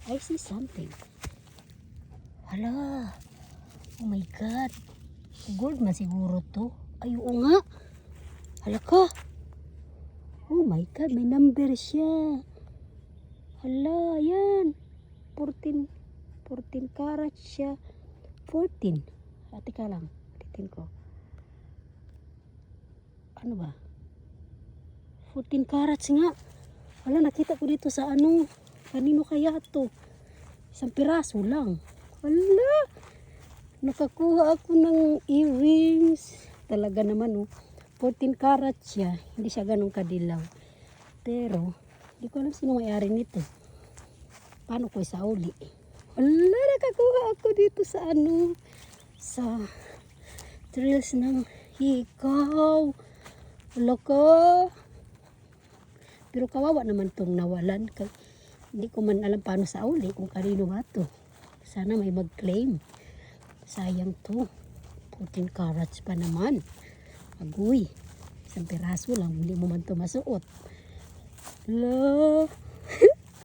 I see something. Hala. Oh my God. Gold man siguro to. Ay, oo nga. Hala ka. Oh my God, may number siya. Hala, yan. 14 carats siya. 14. Ate ka lang. Titin ko. Ano ba? 14 carats nga. Wala, nakita ko dito sa ano. Kanino kaya to? Isang piraso lang. Wala. Nakakuha ako ng earrings. Talaga naman, oh. 14 carats siya. Hindi siya ganun kadilaw. Pero, hindi ko alam sino may-ari nito. Paano ko isauli? Wala, nakakuha ako dito sa ano. Sa trails ng hikaw. Wala ka. Pero kawawa naman tong nawalan. Hindi ko man alam paano sa uli kung kanino ba to. Sana may mag-claim. Sayang to. 14 carats pa naman. Agoy. Isang piraso lang. Hindi mo man to masuot. Hala.